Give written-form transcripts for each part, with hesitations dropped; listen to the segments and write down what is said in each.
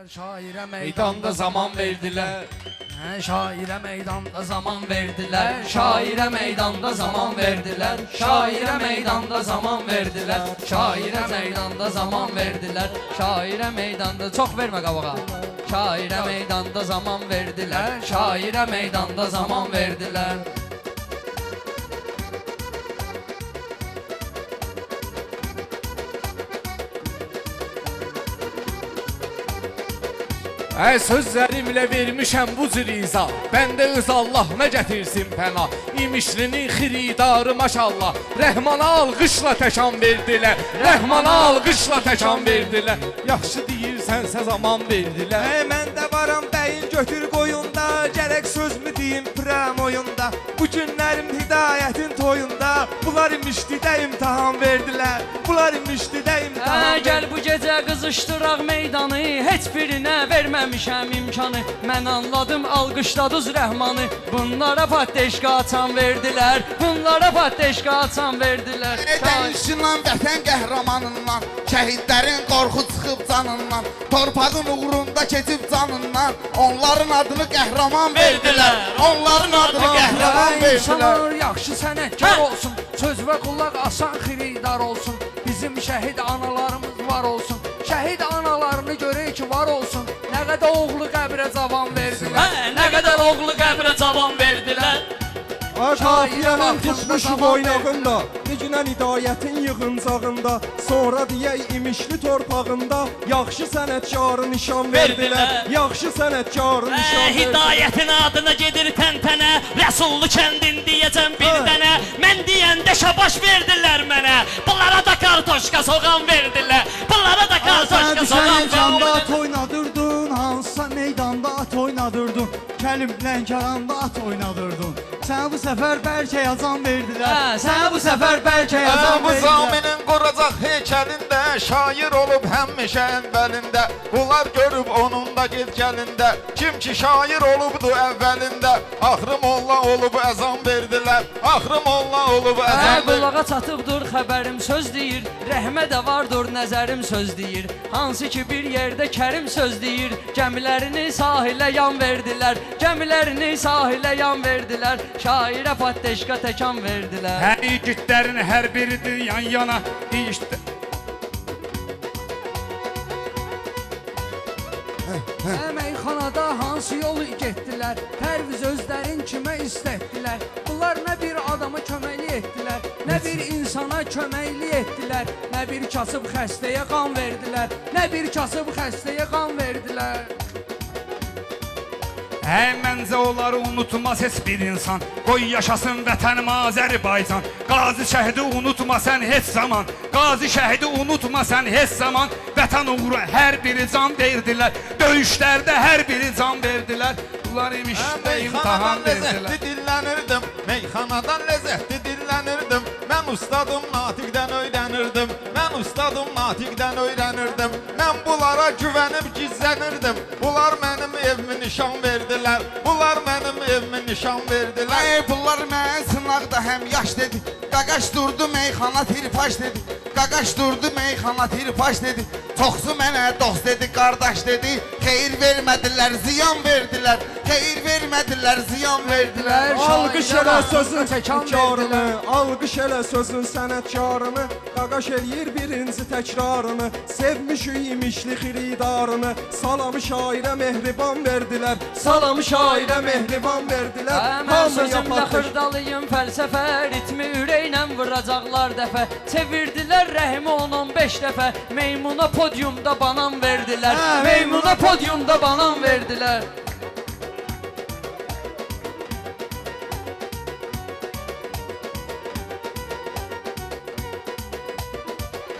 Şairə Meydanda zaman verdiler. Şairə meydanda zaman verdiler. Şairə meydanda zaman verdiler. Şairə meydanda zaman verdiler. Şairə meydanda zaman verdiler. Şairə meydanda çok verme qabağa. Şairə meydanda zaman verdiler. Şairə meydanda zaman verdiler. Sözlerimle vermişəm bu cür iza. Bəndə öz Allah nə gətirsin pəna. İmişlinin xiridarı maşallah. Rəhmana alqışla təkan verdilər. Rəhmana alqışla təkan verdilər. Yaxşı deyirsənsə zaman verdilər. Mən də varam bəyin götür qoyunda. Gərək söz mü deyim prəm oyunda. Bu günlərim hidayətin toyunda. Bunlar imişdi də imtahan verdilər. Bunlar imişdi də imtahan Gəl bu gecə qızışdıraq meydanı. Heç birinə verməmişəm imkanı. Mən anladım alqışladız Rəhmanı. Bunlara patdeşka açan verdilər. Bunlara patdeşka açan verdilər. Dəyişindən vətən qəhrəmanından, şəhidlərin qorxu çıxıb canından, torpağın uğrunda keçib canından, onların adını qəhrəman verdilər. Onların adını qəhrəman verdilər. İnsanlar yaxşı sənətkar olsun. Söz və qulaq asan xiridar olsun. Bizim şəhid analarımız var olsun. Şəhid analarını görək ki var olsun. Nə qədər oğlu qəbrə cavan verdilər. Nə qədər oğlu qəbrə cavan verdilər. Qafiyənin tutmuşuq oynağında, Necünən hidayətin yığıncağında, sonra deyək imişli torpağında, yaxşı sənətkarı nişan verdilər. Yaxşı sənətkarı nişan verdilər. Hidayətin adına gedir təntənə, Rəsullu kəndin deyəcəm bir dənə. Mən deyəndə şabaş verdilər mənə. Bunlara da kartoşka soğan verdilər. Bunlara da kartoşka soğan verdilər. At oynadırdın, hansısa meydanda at oynadırdın, Kəlim Lənkəranda at oynadırdın. Sənə bu səfər bəlkə yazan verdilər. Sənə bu səfər bəlkə yazan Bu verdilər. zaminin quracaq heykəlində, şair olub həmişə əvvəlində. Bunlar görüb onun da gedkəlində, kim ki şair olubdu əvvəlində. Axırı molla olub əzan verdilər. Axırı molla olub əzan verdilər. Qulağa çatıbdır xəbərim söz deyir. Rəhmə də vardır nəzərim söz deyir. Hansı ki bir yerdə Kərim söz deyir. Gəmilərini sahilə yan verdilər. Gəmilərini sahilə yan verdilər. Şairə patdeşka təkan verdilər. Hər igidlərin hər biridir yan yana. Meyxanada hansı yolu getdilər? Pərviz özlərin kimə istətdilər? Bunlar nə bir adama köməkli etdilər, nə bir insana köməkli etdilər, nə bir kasıb xəstəyə qan verdilər, nə bir kasıb xəstəyə qan verdilər. Məncə onları unutmaz heç bir insan. Qoy yaşasın vətənim Azərbaycan. Qazi şəhidi unutma sən heç zaman. Qazi şəhidi unutma sən heç zaman. Vətən uğru hər biri can verdilər. Döyüşlərdə hər biri can verdilər. Bunlar imiş də imtahan verdilər. Ləzzətli dillənirdim, meyxanadan ləzzətli dillənirdim. Mən ustadım Natiqdən öyrənirdim. Mən ustadım Natiqdən öyrənirdim. Mən bunlara güvənib gizlənirdim. Bunlar mənim evimi nişan verdilər. Bunlar mənim evimi nişan verdilər. Bunlar mən sınaqda həm yaş dedi, Qaqaş durdu meyxana tirpaş dedi, Qaqaş durdu meyxana tirpaş dedi, Çoxsu mənə dost dedi, qardaş dedi, Xeyir vermədilər, ziyan verdilər, Xeyir vermədilər, ziyan verdilər. Alqış elə sözün təkan təkrarını, verdilər. alqış elə sözün sənətkarını, Qaqaş eləyir birinci təkrarını, sevmişik imişli xiridarını, salamı şairə mehriban verdilər, salamı şairə mehriban verdilər. Mən sözümlə xırdalıyım fəlsəfə, ritmi ürəklə vuracaqlar dəfə. Çevirdilər rəhimi 10-15 dəfə, meymuna podyumda banan verdilər, meymuna podyumda banan verdilər.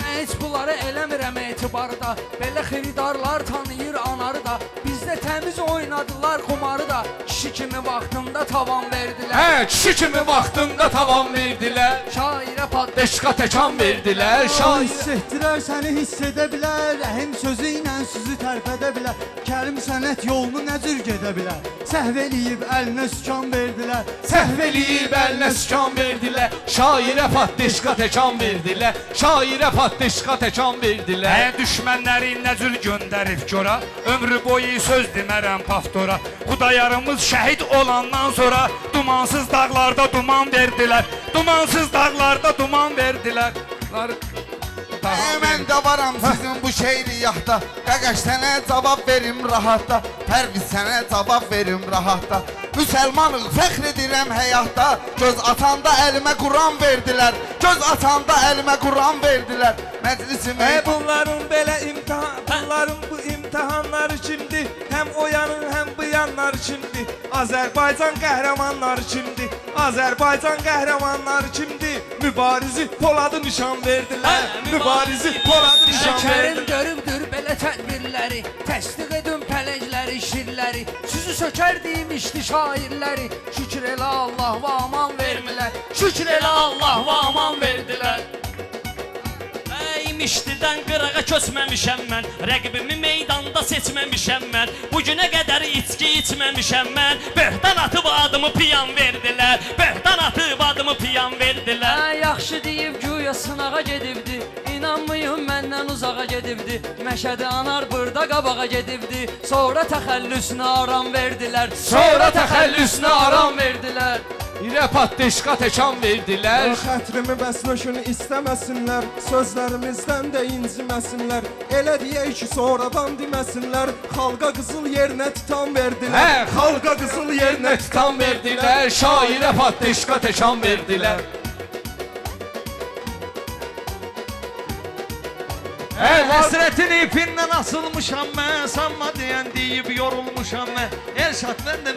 Heç bunları eləmirəm etibarda, belə xiridarlar tanıyır anarı da. Bizdə təmiz oynadılar qumarı da, kişi kimi vaxtında tavan verdilər. Hə, kişi kimi vaxtında tavan verdilər. Şairə patlaş Deşqa təkan verdilər. Şair Hiss etdirər, səni hiss edə bilər. Rəhim sözü ilə sizi tərpədə bilər. Kərim sənət yolunu nə cür gedə bilər. Səhv eləyib əlinə sükan verdilər. səhv eləyib əlinə sükan verdilər. Şairə patdeşqa təkan verdilər. Şairə patdeşqa təkan verdilər. Düşmənləri nə cür göndərib gora, ömrü boyu söz demərəm paftora. Xudayarımız şəhid olandan sonra dumansız dağlarda duman verdilər. Dumansız dağlarda duman verdilər. Mən də varam sizin bu şeiriyyahda. Qaqaş sənə cavab verim rahatda. Pərviz sənə cavab verim rahatda. Müsəlmanıq, fəxr edirəm həyatda. Göz atanda əlimə Quran verdilər. Göz atanda əlimə Quran verdilər. Məclisimə Bunların belə bunların bu imtahanları kimdir? Həm o yanın, həm bu yanları kimdir? Azərbaycan qəhrəmanları kimdir? Azərbaycan qəhrəmanları kimdir? Mübarizi Poladı nişan verdilər. Mübarizi Poladı nişan Şəkərin verdilər. görübdür belə tədbirləri. Təsdiq edin pələkləri, şirləri. Sizi sökər demişdi şairləri. Şükür elə Allah və aman vermilər. Şükür elə Allah və aman verdilər. İmişlidən qırağa köçməmişəm mən. Rəqibimi meydanda seçməmişəm mən. Bugünə qədər içki içməmişəm mən. Böhtan atıb adımı piyan verdilər. Böhtan atıb adımı piyan verdilər. Yaxşı deyib güya sınağa gedibdi. İnanmayın məndən uzağa gedibdi. Məşədi anar burada qabağa gedibdi. Sonra təxəllüsünə aram verdilər. Sonra təxəllüsünə aram verdilər. İrə patdeşqa təkan verdilər. Xətrimi bəsnöşünü istəməsinlər. Sözlərimizdən də inciməsinlər. Elə deyək ki, sonradan deməsinlər. Xalqa qızıl yerinə titan verdilər. Hə, xalqa qızıl yerinə titan verdilər. Şairə patdeşqa təkan verdilər. Həsrətin ipindən asılmışam mən. Sanma deyən deyib yorulmuşam mən. Elşad mən də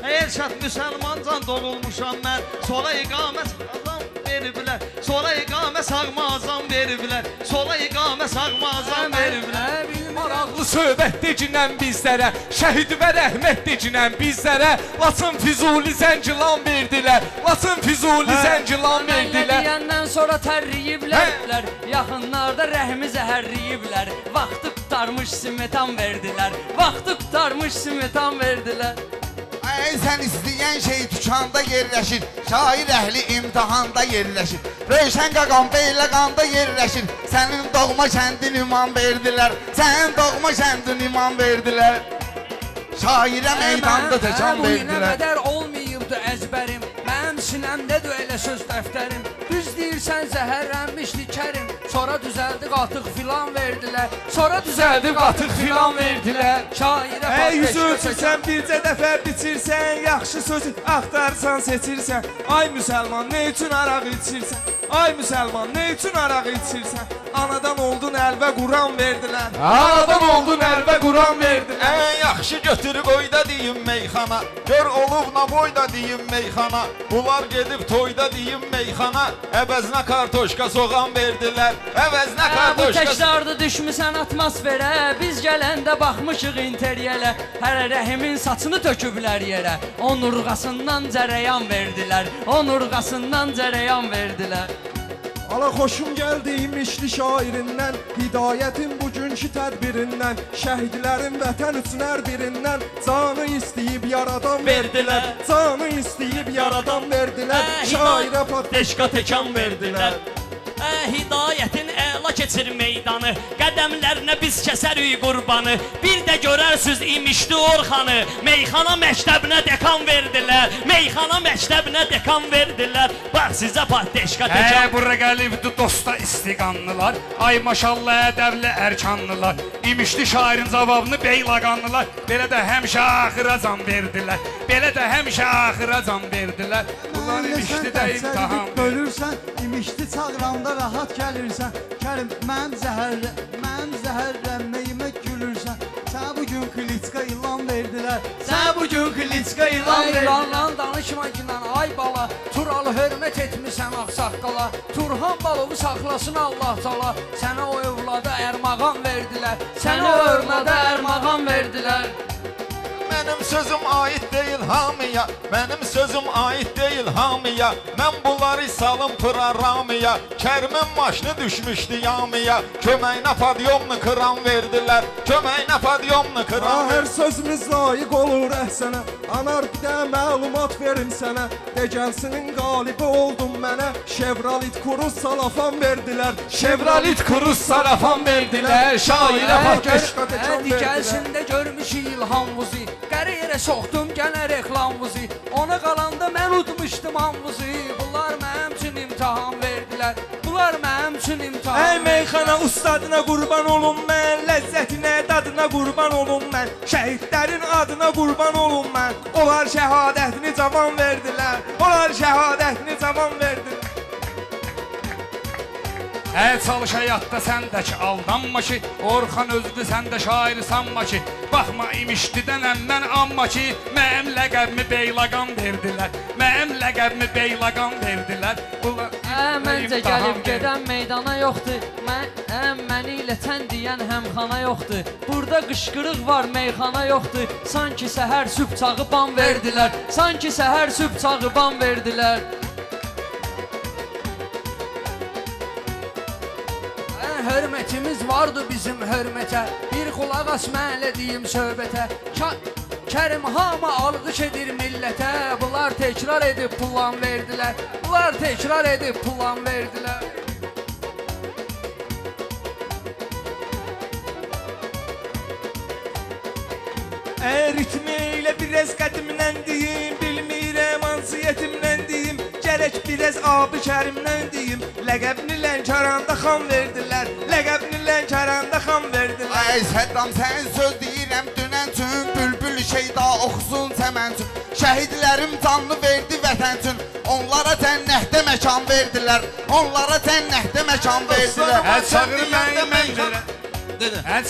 Elşad müsəlmancan dolulmuşam mən. Sola iqamət azam veriblər. Sola iqamə sağma azam veriblər. Sola iqamə sağma azam veriblər. Maraqlı söhbət decinən bizlərə. Şəhid və rəhmət decinən bizlərə. Laçın Füzuli Zəngilan verdilər. Laçın Füzuli Zəngilan Mənlə verdilər. deyəndən sonra tərliyiblər. Yaxınlarda rəhmi zəhərliyiblər. Vaxtı qutarmış simetan verdilər. Vaxtı qutarmış simetan verdilər. sən istəyən şey tükanda yerləşir. Şair əhli imtihanda yerləşir. Rövşən qaqam beylə qanda yerləşir. Sənin doğma kəndin iman verdilər. Sənin doğma kəndin iman verdilər. Şairə meydanda təkan Bu günə verdilər. qədər olmayıbdı əzbərim. Mənim sinəmdədir elə söz dəftərim. Düz deyirsən zəhərlənmişdi Kərim. Sonra düzəldi qatıq filan verdilər. Sonra düzəldi qatıq filan verdilər. Şairə Yüz ölçürsən, bircə dəfə biçirsən. Yaxşı sözü axtarsan, seçirsən. Ay müsəlman, nə üçün araq içirsən? Ay müsəlman, nə üçün araq içirsən? Anadan oldun əlvə Quran verdilər. Anadan oldun əlvə Quran verdilər. Ən yaxşı götür qoyda deyim meyxana. Gör olub na boyda deyim meyxana. Bunlar gedib toyda deyim meyxana. Əvəzinə kartoşka soğan verdilər. Əvəzinə Bu kartoşka təklardı düşmüsən atmosferə. Biz gələndə baxmışıq interyələ. Hələ rəhimin saçını töküblər yerə. Onun urğasından cərəyan verdilər. Onun urğasından cərəyan verdilər. Ala xoşum gəldi imişli şairindən. Hidayətin bugünkü tədbirindən. Şəhidlərin vətən üçün hər birindən. Canı istəyib yaradan verdilər. Canı istəyib yaradan verdilər. Şairə Deşqa təkan verdilər. Hidayətin əla keçir meydanı. Qədəmlərinə biz kəsərik qurbanı. Bir də görərsiniz imişli Orxanı. Meyxana məktəbinə dekan verdilər. Meyxana məktəbinə dekan verdilər. Bax sizə patdeşqa təkan. Bura gəlibdi dosta istiqanlılar. Ay maşallah ədəbli ərkanlılar. İmişli şairin cavabını beylaqanlılar. Belə də həmişə axıra can verdilər. Belə də həmişə axıra can verdilər. Bunlar imişlidə imtahan. Bölürsən, imişli çağıranda rahat gəlirsən. Kərim, mənim zəhərlənməyimə gülürsən. Sənə bugün Klitska ilan verdilər. Sənə bugün Klitska ilan verdilər. İlandan danışma gündən ay bala. Turalı hörmət etmisən ağsaqqala. Turhan balovu saxlasın Allah tala. Sənə o övlada ərmağan verdilər. Sənə o övlada ərmağan verdilər. Mənim sözüm ait deyil hamıya, mənim sözüm ait deyil hamıya. Mən bunları salım proramıya, Kərimin maşını düşmüşdü yamıya. Köməyinə padyomunu kıran verdilər, köməyinə padyomunu kıran Hər sözümüz layiq olur əhsənə. Anar bir də məlumat verim sənə. Degəlsinin qalibi oldum mənə. Chevrolet Cruze salafan verdilər. Chevrolet Cruze salafan verdilər. Şairə Pateşka tekan verdilər. Digəlsində görmüşük İlham vuzi. Qəriyərə soxdum gənə reklam vuzi. Ona qalanda mən udmuşdum hamvuzi. Bunlar mənim üçün imtahan verdilər. Bunlar mənim üçün imtahan Ey verdilər. meyxana ustadına qurban olum mən, ləzzətinə, dadına qurban olum mən, şəhidlərin adına qurban olum mən. Onlar şəhadətini cavan verdilər, onlar şəhadətini cavan verdilər. Çalış həyatda səndə ki aldanma ki, Orxan özlü səndə şair sanma ki. Baxma imişdi dənəm mən amma ki, mənim ləqəbimi Beyləqan verdilər, mənim ləqəbimi Beyləqan verdilər. Məncə gəlib gedən meydana yoxdur. Məni ilə tən deyən həmxana yoxdur. Burada qışqırıq var, meyxana yoxdur. Sanki səhər sübh çağı ban verdilər. Sanki səhər sübh çağı ban verdilər. Hörmətimiz vardı bizim hörmətə. Bir qulaq as mən elədiyim söhbətə. Kərim hamı alqış edir millətə. Bunlar təkrar edib pullan verdilər. Bunlar təkrar edib pullan verdilər. Ritmi ilə biraz qədimdən deyim, bilmirəm hansı yetimdən deyim. Gərək biraz abi Kərimdən deyim. Ləqəbini Lənkəranda xan verdilər, ləqəbini Lənkəranda xan verdilər. Ay Səddam sən söz deyirəm dünən üçün, bülbül şeyda oxusun çəmən üçün. Şəhidlərim canlı verdi vətən üçün, onlara cənnətdə məkan verdilər, onlara cənnətdə məkan verdilər. Çağır məni mən verərəm.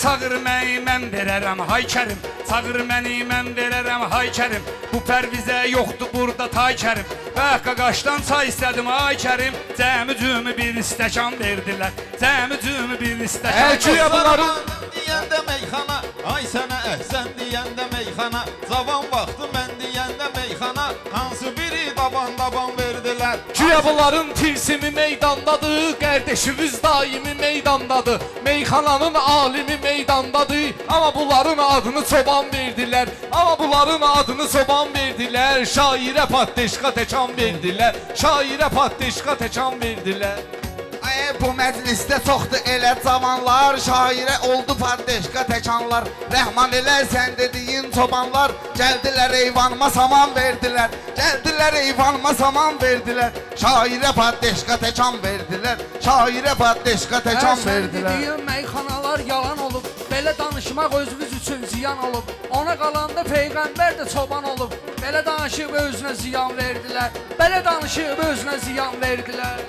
Çağır məni mən verərəm hay Kərim, çağır məni mən verərəm hay Kərim. Bu pərvizə yoxdur burada tay Kərim. Bəh qaqaşdan çay istədim ay Kərim. Cəmi cümü bir stəkan verdilər, cəmi cümü bir stəkan. Əlçiyə bunların deyəndə meyxana, ay sənə əhsən deyəndə meyxana, cavan vaxtı mən deyəndə meyxana, hansı biri daban verdilər. Güya bunların tilsimi meydandadır, qardeşimiz daimi meydandadır, meyxananın alimi meydandadır. Amma bunların adını çoban verdilər, amma bunların adını çoban verdilər. Şairə patdeşka təkan verdilər, şairə patdeşka təkan verdilər. Bu məclisdə çoxdur elə cavanlar, şairə oldu patdeşka təkanlar. Rəhman elə sən dediyin çobanlar, gəldilər eyvanıma saman verdilər, gəldilər eyvanıma saman verdilər. Şairə patdeşka təkan verdilər, şairə patdeşka təkan Sən verdilər. dediyin meyxanalar yalan olub. Belə danışmaq özümüz üçün ziyan olub. Ona qalanda Peyğəmbər də çoban olub. Belə danışıb özünə ziyan verdilər. Belə danışıb özünə ziyan verdilər.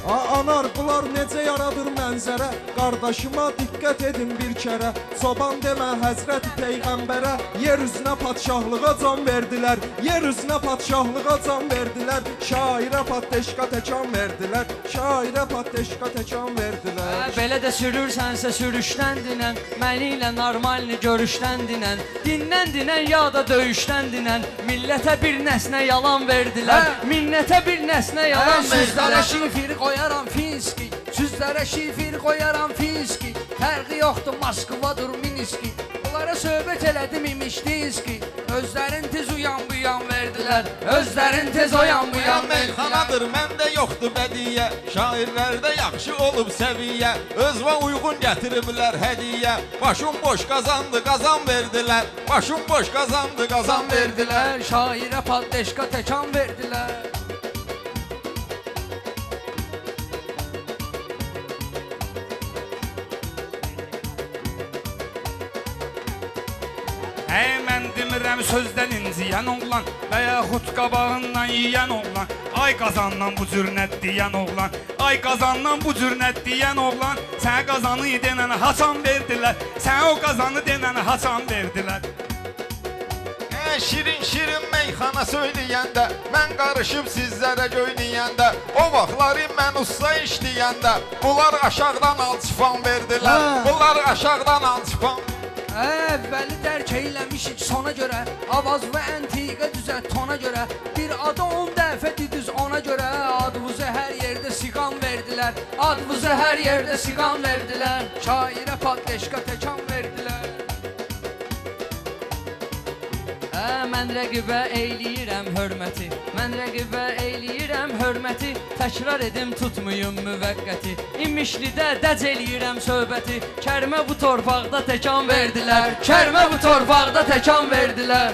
Anar bunlar necə yaradır mənzərə. Qardaşıma diqqət edin bir kərə. Çoban demə Həzrəti Peyğəmbərə. Yer üzünə padşahlığa can verdilər, yer üzünə padşahlığa can verdilər. Şairə patdeşka təkan verdilər, şairə patdeşka təkan verdilər. Belə də sürürsənsə sürüşdən dinən, məni ilə normalni görüşdən dinən, dindən dinən ya da döyüşdən dinən, millətə bir nəsnə yalan verdilər, minnətə bir nəsnə yalan Sizlərə verdilər. şifir qoyaram finski, sizlərə şifir qoyaram finski. Fərqi yoxdur Moskvadır Minski. Bunlara söhbət elədim imişdinski. Özlərin tez uyan bu yan verdilər, özlərin tez oyan bu yan verdilər. Meyxanadır məndə yoxdur bədiyyə, şairlərdə yaxşı olub səviyyə, özvə uyğun gətiriblər hədiyyə. Başım boş qazandı qazan verdilər, başım boş qazandı qazan verdilər. Şairə paddeşka təkan verdilər. Mən demirəm sözdən inciyən oğlan və yaxud qabağından yiyən oğlan. Ay qazandan bu cür nə deyən oğlan, ay qazandan bu cür nə deyən oğlan. Sənə qazanı denən haçan verdilər, sənə o qazanı denən haçan verdilər. Şirin şirin meyxana söyləyəndə, mən qarışıb sizlərə göynəyəndə, o vaxtları mən usta işləyəndə, bunlar aşağıdan alçıpan verdilər, bunlar aşağıdan alçıpan. Əvvəli dərk eyləmişik sona görə, avaz və əntiqə düzət tona görə, bir adı 10 dəfə didiz ona görə, adımızı hər yerdə siqam verdilər, adımızı hər yerdə siqam verdilər, şairə patleşka təkan verdilər. Mən rəqibə eyləyirəm hörməti, mən rəqibə eyləyirəm hörməti, təkrar edim tutmayım müvəqqəti, İmişlidə dəc eləyirəm söhbəti, Kərimə bu torpaqda təkan verdilər, Kərimə bu torpaqda təkan verdilər.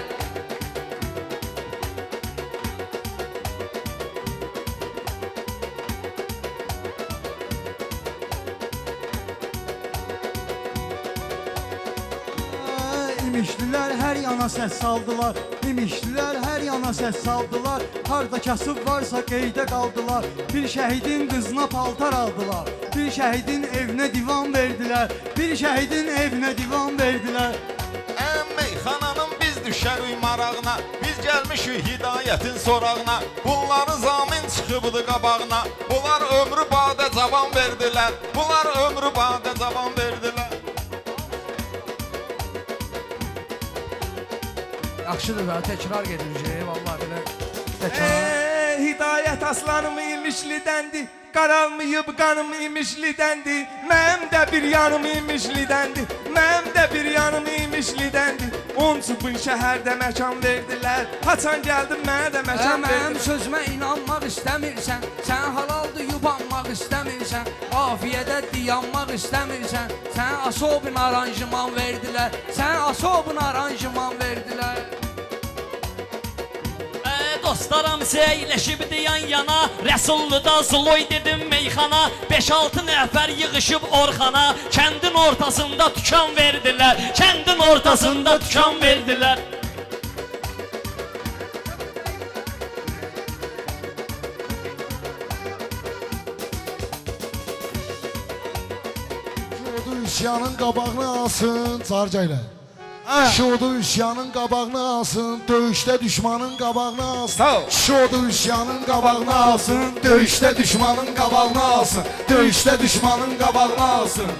İmişlilər hər yana səs saldılar, İmişlilər hər yana səs saldılar, harda kasıb varsa qeydə qaldılar, bir şəhidin qızına paltar aldılar, bir şəhidin evinə divan verdilər, bir şəhidin evinə divan verdilər. Meyxananın biz düşərik marağına, biz gəlmişik hidayətin sorağına, bunların zamin çıxıbdı qabağına, bunlar ömrü badə cavan verdilər, bunlar ömrü badə cavan verdilər. Yaxşıdır da, təkrar gedir, vallahi belə təkrar. Hidayət aslanım imişlidəndir, qaralmayıb qanım imişlidəndir, mənim də bir yanım imişlidəndir, mənim də bir yanım imişlidəndir. Onçubun şəhərdə məkan verdilər, haçan gəldim mənə də məkan verdilər. Mənim sözümə inanmaq istəmirsən, sən halaldır yubanmaq istəmirsən, afiyədə dayanmaq istəmirsən, sən asobun aranjman verdilər, sən asobun aranjman verdilər. Dostlarım seyləşibdi yan yana, Rəsulluda Zuloy dedim meyxana, 5-6 nəfər yığışıb Orxana, kəndin ortasında tükan verdilər, kəndin ortasında tükan verdilər. Şudu üsyanın qabağını alsın, Carca ilə. Şudu üsyanın qabağını alsın, döyüşdə düşmanın qabağını alsın. Şudu üsyanın qabağını alsın, döyüşdə düşmanın qabağını alsın. Döyüşdə düşmanın qabağını alsın.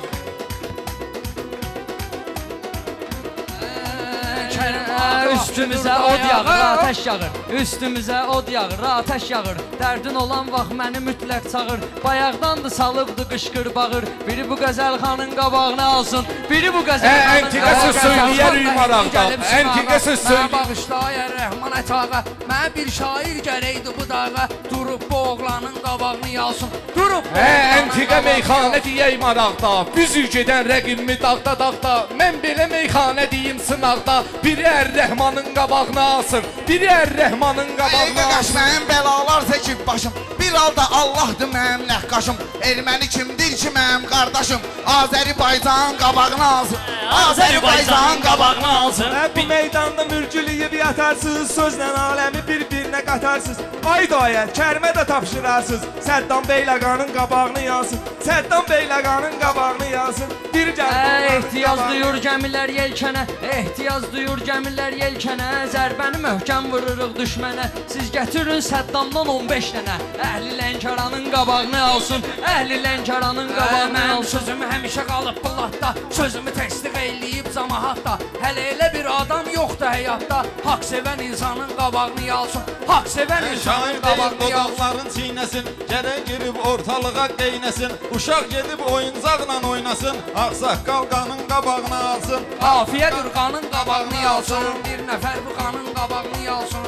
Üstümüzə od yağır, ateş yağır, üstümüzə od yağır, ateş yağır, dərdin olan vaxt məni mütləq çağır, bayaqdandı salıbdı qışqır bağır, biri bu qəzəlxanın qabağını alsın, biri bu qəzəlxanın Əntiqə söz söyləyər maraqda, əntiqə söz söyləyər. Bağışla ya Rəhman ətağa, mənə bir şair gərəkdi bu dağa, durub bu oğlanın qabağını yalsın, durub bu oğlanın Əntiqə meyxanə deyək maraqda, büzür gedən rəqimmi dağda dağda, mən belə meyxanə deyim sınaqda, biri Ər-Rəhmanın qabağını alsın, biri Ər-Rəhmanın qabağını Qaş alsın. mənim bəlalar çəkib başım, bir halda Allahdır mənim nəqqaşım, erməni kimdir ki mənim qardaşım, Azərbaycan qabağını alsın, Azərbaycan qabağını alsın. Bu meydanda mürgülüyüb yatarsınız, sözlə aləmi bir-birinə qatarsınız. Ay dayət, Kərimə də tapşırarsınız, Səddam Beyləqanın qabağını yansın, Səddam Beyləqanın qabağını yansın. Bir ehtiyac duyur gəmilər yelkənə, ehtiyac duyur gəmilər yelkənə, zərbəni möhkəm vururuq düşmənə, siz gətirin Səddamdan 15 dənə, Əhli Lənkəranın qabağını alsın, Əhli Lənkəranın qabağını Mənim alsın. sözüm həmişə qalıb bıllatda, sözümü təsdiq eləyib camahatda, hələ elə bir adam yoxdur həyatda, haqq sevən insanın qabağını yalsın, haqq sevən insanın qabağını yalsın. Dodaqların çiynəsin, gərək girib ortalığa qeynəsin, uşaq gedib oyuncaqla oynasın, ağsaqqal qanın qabağını alsın. Afiyədir qanın qabağını yalsın, bir nəfər bu qanın qabağını yalsın.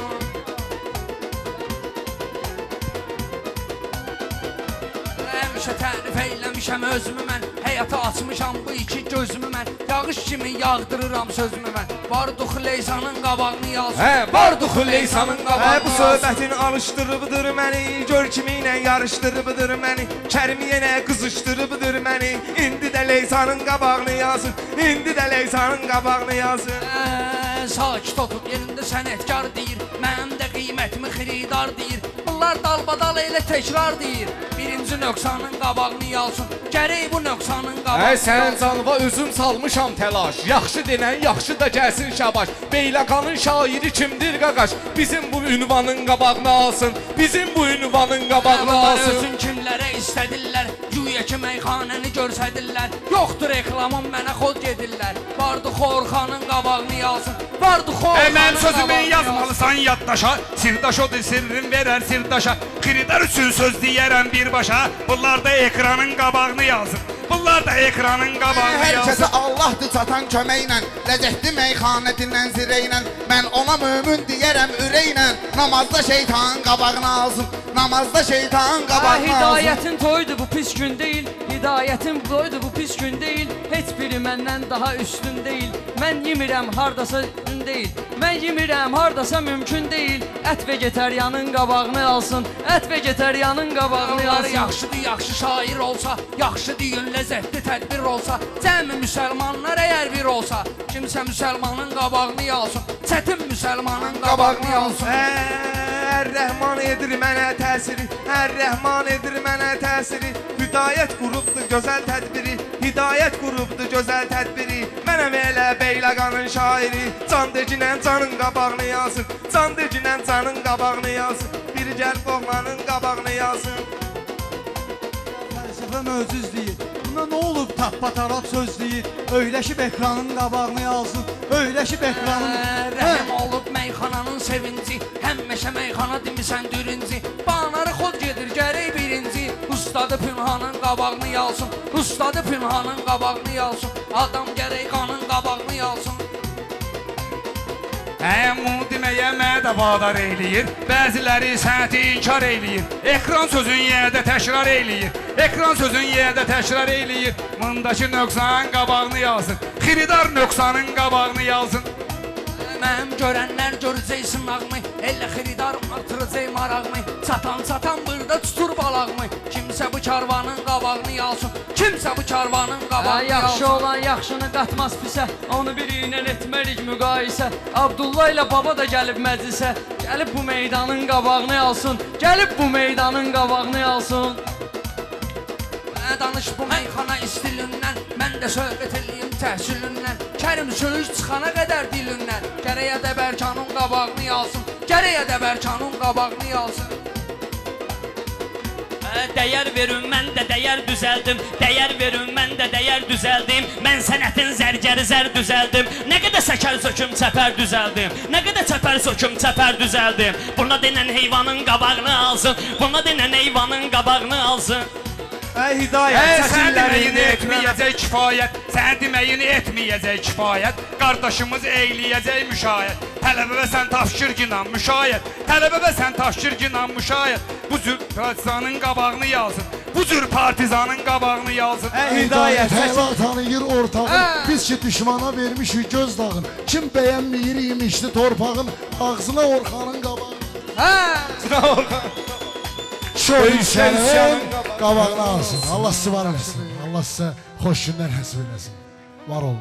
Həmişə tərif eyləmişəm özümü mən, həyata açmışam bu iki gözümü mən, yağış kimi yağdırıram sözümü mən, Barduq Leysanın qabağını yalsın, Barduq Leysanın qabağını Bu alsın. söhbətin alışdırıbdır məni, gör kimi ilə yarışdırıbdır məni, Kərimi yenə qızışdırıbdır məni, indi də Leysanın qabağını yazsın, indi də Leysanın qabağını yazsın. Sakit otup yerində sənətkar deyir, mənim də qiymətimi xiridar deyir, bunlar dalbadal elə təkrar deyir, birinci Mündəki nöqsanın qabağını yalsın. Gərək bu nöqsanın qabağını Sən yalsın. canıva özüm salmışam təlaş. Yaxşı denən yaxşı da gəlsin şabaş. Beyləqanın şairi kimdir qaqaş? Bizim bu ünvanın qabağını alsın. Bizim bu ünvanın qabağını Onlar alsın. özün kimlərə istədirlər. Güya ki meyxanəni görsədirlər. Yoxdur reklamım mənə xod gedirlər. Vardı Xorxanın qabağını yalsın. Vardı Xorxanın Mən sözümü qabağını yazmalısan yaddaşa. Sirdaş odur sirrin verər sirdaşa. Xiridar üçün söz deyərəm birbaşa. Bunlar da ekranın qabağını yazın. Bunlar da ekranın qabağını Hər yazın. kəsə Allahdır çatan köməklə, ləzzətli meyxanətindən zirəynən. Mən ona mömin deyərəm ürəklə. Namazda şeytanın qabağını alsın. Namazda şeytanın qabağını alsın. Hidayətin toydu bu pis gün deyil. Hidayətin toydu bu pis gün deyil. Heç biri məndən daha üstün deyil. Mən yemirəm hardasa ün deyil. Mən yemirəm hardasa mümkün deyil. Ət vegetarianın qabağını alsın. Ət vegetarianın qabağını Onlar alsın. yaxşıdır, yaxşı şair olsa, yaxşı deyin, ləzzətli tədbir olsa, cəmi müsəlmanlar əgər bir olsa, kimsə müsəlmanın qabağını yalsın, çətin müsəlmanın qabağını yalsın. Rəhman edir mənə təsiri, Rəhman edir mənə təsiri. Hidayət qurubdur gözəl tədbiri, Hidayət qurubdur gözəl tədbiri. Mənəm elə Beyləqanın şairi, can decinən canın qabağını yazsın, can decinən canın qabağını yazsın. Bir gəl oğlanın qabağını yazsın. Fəlsəfə möcüz deyir. Buna nə olub tappataraq söz deyir. Öyləşib ekranın qabağını yalsın. Öyləşib ekranın. Rəhim olub meyxananın sevinci, həmişə meyxana demisən dürüncü. Banarı xod gedir gərək birinci, ustadı pünhanın qabağını yalsın, ustadı pünhanın qabağını yalsın. Adam gərək qanın qabağını yalsın. Mu deməyə mədə vadar eyləyir. Bəziləri sənəti inkar eyləyir. Ekran sözün yerdə təkrar eyləyir. Ekran sözün yerdə təkrar eyləyir. Mındakı nöqsanın qabağını yazsın. Xiridar nöqsanın qabağını yazsın. Mənim görənlər görəcək sınağımı, elə xiridarım artıracaq marağımı. Çatan burada tutur balağımı. Kimsə bu karvanın qabağını yalsın, kimsə bu karvanın qabağını Yaxşı yalsın. olan yaxşını qatmaz pisə. Onu biri ilə etmərik müqayisə. Abdullah ilə baba da gəlib məclisə. Gəlib bu meydanın qabağını alsın. Gəlib bu meydanın qabağını alsın. Danış bu meyxana istilindən, mən də söhbət eləyim təhsilindən. Kərim söz çıxana qədər dilindən, gərək ədəbərkanın qabağını yalsın, gərək ədəbərkanın qabağını yalsın. Dəyər verin, mən də dəyər düzəldim. Dəyər verin, mən də dəyər düzəldim. Mən sənətin zərgəri zər düzəldim. Nə qədər səkər söküm çəpər düzəldim. Nə qədər çəpər söküm çəpər düzəldim. Buna denən heyvanın qabağını alsın. Buna denən heyvanın qabağını alsın. Hidayət Sən deməyini səsilləri etməyəcək kifayət. Sən deməyini etməyəcək kifayət. Qardaşımız eyləyəcək müşayiət. Tələbə və sən tapşırgınla müşayiət. Tələbə və sən tapşırgınla müşayiət. Bu cür partizanın qabağını yazsın. Bu cür partizanın qabağını yazsın. Hidayət hələ tanıyır ortağın. Biz ki düşmana vermişik göz dağın. Kim bəyənməyir imişli torpağın. Ağzına Orxanın qabağını. Şöyle qabağını alsın. Allah sizi var eləsin. Allah sizə xoş günlər nəsib eləsin. Var olun.